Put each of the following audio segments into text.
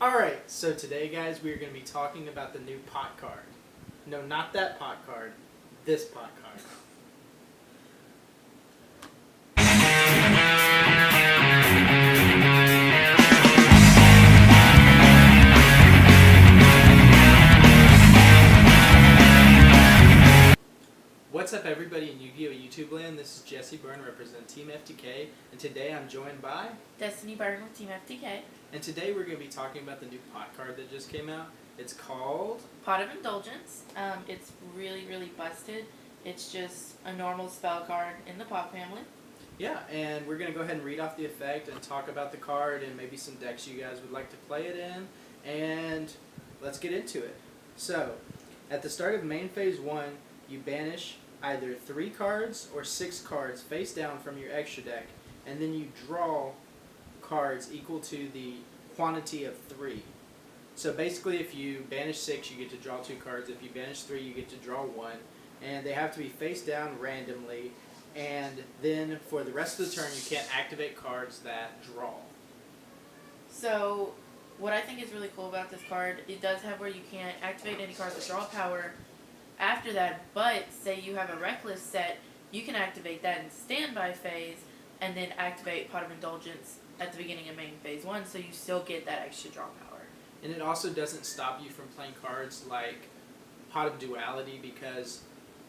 Alright, so today guys we are going to be talking about the new pot card. No, not that pot card. This pot card. What's up everybody in YuGiOh YouTube land? This is JesseBurn representing Team FTK, and today I'm joined by DestinyBurn with Team FTK. And today we're going to be talking about the new pot card that just came out. It's called Pot of Indulgence. It's really, really busted. It's just a normal spell card in the pot family. Yeah, and we're going to go ahead and read off the effect and talk about the card and maybe some decks you guys would like to play it in. And let's get into it. So, at the start of main phase 1, you banish either 3 cards or 6 cards face down from your extra deck, and then you draw cards equal to the quantity of 3. So basically if you banish 6 you get to draw 2 cards, if you banish 3 you get to draw 1, and they have to be face down randomly, and then for the rest of the turn you can't activate cards that draw. So what I think is really cool about this card, it does have where you can't activate any cards that draw power after that, but say you have a Reckless set, you can activate that in standby phase and then activate Pot of Indulgence at the beginning of main phase 1, so you still get that extra draw power. And it also doesn't stop you from playing cards like Pot of Duality because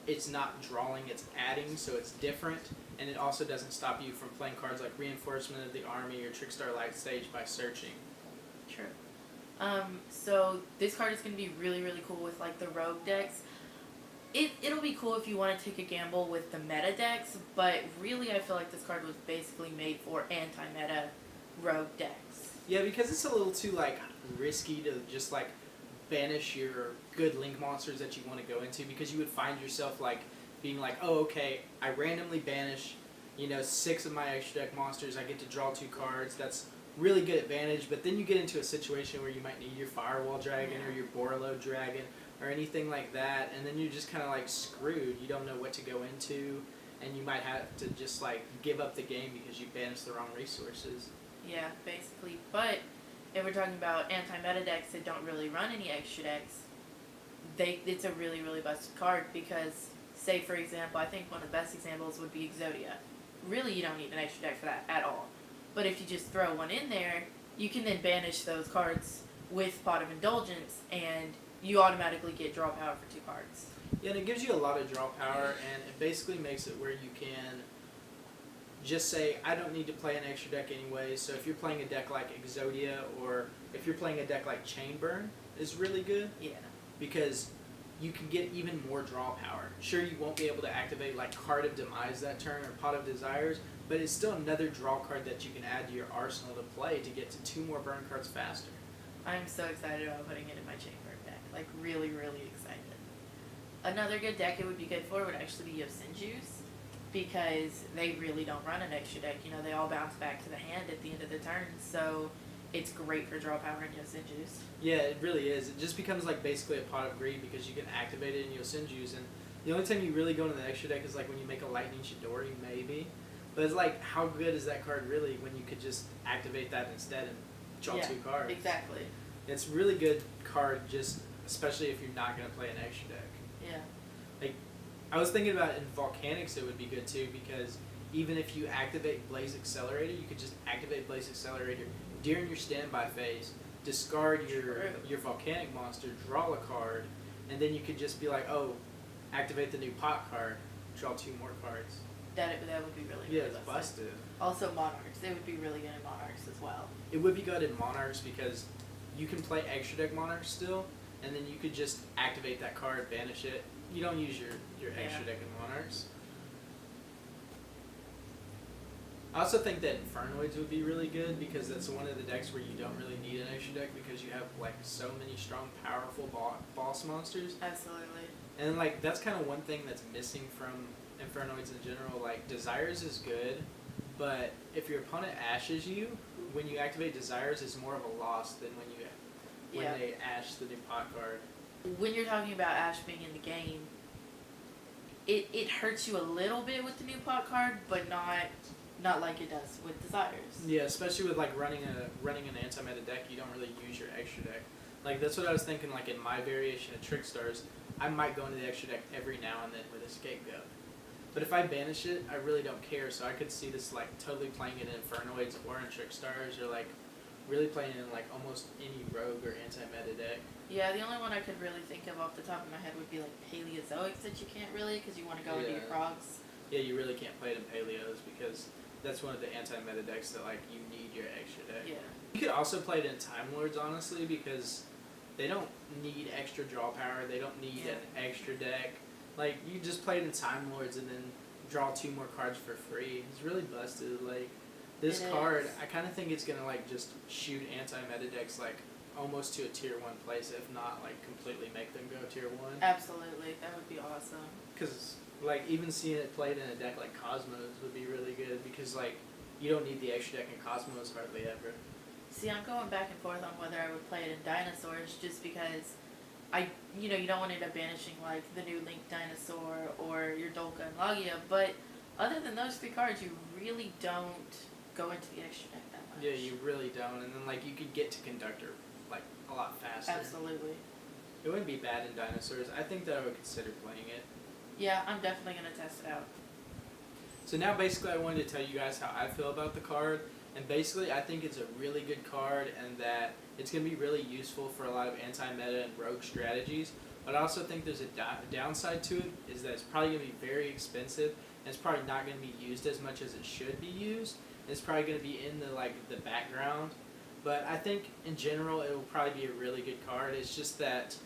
it's not drawing, it's adding, so it's different. And it also doesn't stop you from playing cards like Reinforcement of the Army or Trickstar Light Stage by searching. True. So this card is going to be really, really cool with like the rogue decks. It'll be cool if you want to take a gamble with the meta decks, but really I feel like this card was basically made for anti-meta rogue decks. Yeah, because it's a little too like risky to just like banish your good link monsters that you want to go into, because you would find yourself like being like, oh okay, I randomly banish 6 of my extra deck monsters, I get to draw 2 cards, that's really good advantage, but then you get into a situation where you might need your Firewall Dragon or your Borreload Dragon or anything like that, and then you're just kind of like screwed. You don't know what to go into, and you might have to just like give up the game because you banished the wrong resources. Yeah, basically. But if we're talking about anti-meta decks that don't really run any extra decks, it's a really, really busted card because, say for example, I think one of the best examples would be Exodia. Really, you don't need an extra deck for that at all. But if you just throw one in there, you can then banish those cards with Pot of Indulgence, and you automatically get draw power for 2 cards. Yeah, and it gives you a lot of draw power, and it basically makes it where you can just say, I don't need to play an extra deck anyway, so if you're playing a deck like Exodia, or if you're playing a deck like Chainburn, is really good. Yeah. Because you can get even more draw power. Sure, you won't be able to activate like Card of Demise that turn or Pot of Desires, but it's still another draw card that you can add to your arsenal to play to get to 2 more burn cards faster. I'm so excited about putting it in my Chainburn deck. Like, really, really excited. Another good deck it would be good for would actually be Eosin Juice, because they really don't run an extra deck. They all bounce back to the hand at the end of the turn, so it's great for draw power in Eosin Juice. Yeah, it really is. It just becomes like basically a pot of greed because you can activate it in Eosin Juice, and the only time you really go into the extra deck is like when you make a Lightning Chidori, maybe. But it's like, how good is that card really when you could just activate that instead and draw 2 cards? Exactly. It's a really good card, just especially if you're not going to play an extra deck. Yeah. Like, I was thinking about in Volcanics it would be good too, because even if you activate Blaze Accelerator, you could just activate Blaze Accelerator during your standby phase, discard your Volcanic monster, draw a card, and then you could just be like, oh, activate the new pot card, draw 2 more cards. That would be really, Yeah, really it's busted. Also Monarchs. They would be really good in Monarchs as well. It would be good in Monarchs because you can play extra deck Monarchs still, and then you could just activate that card, banish it. You don't use your extra deck in Monarchs. I also think that Infernoids would be really good because that's one of the decks where you don't really need an extra deck because you have like so many strong, powerful boss monsters. Absolutely. And like that's kind of one thing that's missing from Infernoids in general. Like Desires is good, but if your opponent ashes you, when you activate Desires, it's more of a loss than when they ash the new pot card. When you're talking about Ash being in the game, it hurts you a little bit with the new pot card, but not like it does with Desires. Yeah, especially with like running an anti-meta deck, you don't really use your extra deck. Like that's what I was thinking. Like in my variation of Trick Stars, I might go into the extra deck every now and then with a Scapegoat. But if I banish it, I really don't care. So I could see this like totally playing it in Infernoids or in Trick Stars, or like really playing it in like almost any rogue or anti-meta deck. Yeah, the only one I could really think of off the top of my head would be like Paleozoics that you can't really because you want to go into your frogs. Yeah, you really can't play it in Paleos because that's one of the anti-meta decks that like you need your extra deck. Yeah. You could also play it in Time Lords, honestly, because they don't need extra draw power. They don't need an extra deck. Like, you just play it in Time Lords and then draw 2 more cards for free. It's really busted. Like, this card, I kind of think it's going to, like, just shoot anti-meta decks, like, almost to a tier 1 place, if not, like, completely make them go tier 1. Absolutely. That would be awesome. Because, like, even seeing it played in a deck like Cosmos would be really good because, like, you don't need the extra deck in Cosmos hardly ever. See, I'm going back and forth on whether I would play it in Dinosaurs just because you don't want to end up banishing like the new Link Dinosaur or your Dolka and Logia, but other than those 3 cards, you really don't go into the extra deck that much. Yeah, you really don't, and then like you could get to Conductor like a lot faster. Absolutely. It wouldn't be bad in Dinosaurs. I think that I would consider playing it. Yeah, I'm definitely going to test it out. So now basically I wanted to tell you guys how I feel about the card. And basically, I think it's a really good card and that it's going to be really useful for a lot of anti-meta and rogue strategies. But I also think there's a downside to it, is that it's probably going to be very expensive, and it's probably not going to be used as much as it should be used. It's probably going to be in the background. But I think, in general, it will probably be a really good card. It's just that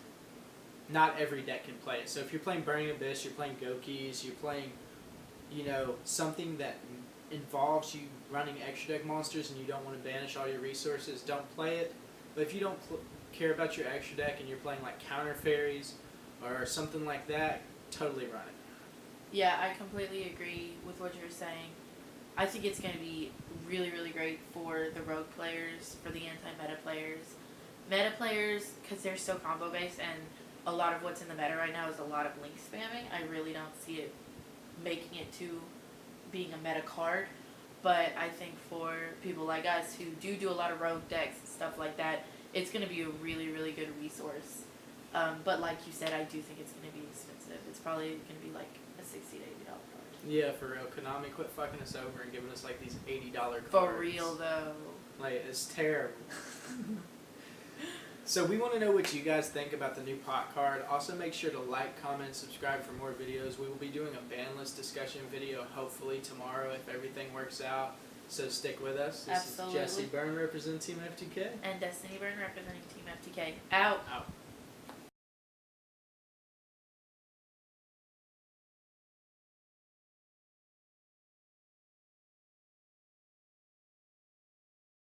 not every deck can play it. So if you're playing Burning Abyss, you're playing Gokis, you're playing, something that involves you running extra deck monsters and you don't want to banish all your resources, don't play it. But if you don't care about your extra deck and you're playing like counter fairies or something like that, totally run it. Yeah, I completely agree with what you're saying. I think it's going to be really, really great for the rogue players, for the anti-meta players. Meta players, because they're so combo based and a lot of what's in the meta right now is a lot of link spamming. I really don't see it making it to being a meta card, but I think for people like us who do a lot of rogue decks and stuff like that, it's going to be a really, really good resource. But like you said, I do think it's going to be expensive. It's probably going to be like a $60 to $80 card. Yeah, for real. Konami, quit fucking us over and giving us like these $80 cards. For real though. Like, it's terrible. So we want to know what you guys think about the new pot card. Also make sure to like, comment, subscribe for more videos. We will be doing a ban list discussion video hopefully tomorrow if everything works out. So stick with us. This Absolutely. is JesseBurn representing Team FTK. And DestinyBurn representing Team FTK. Out. Out.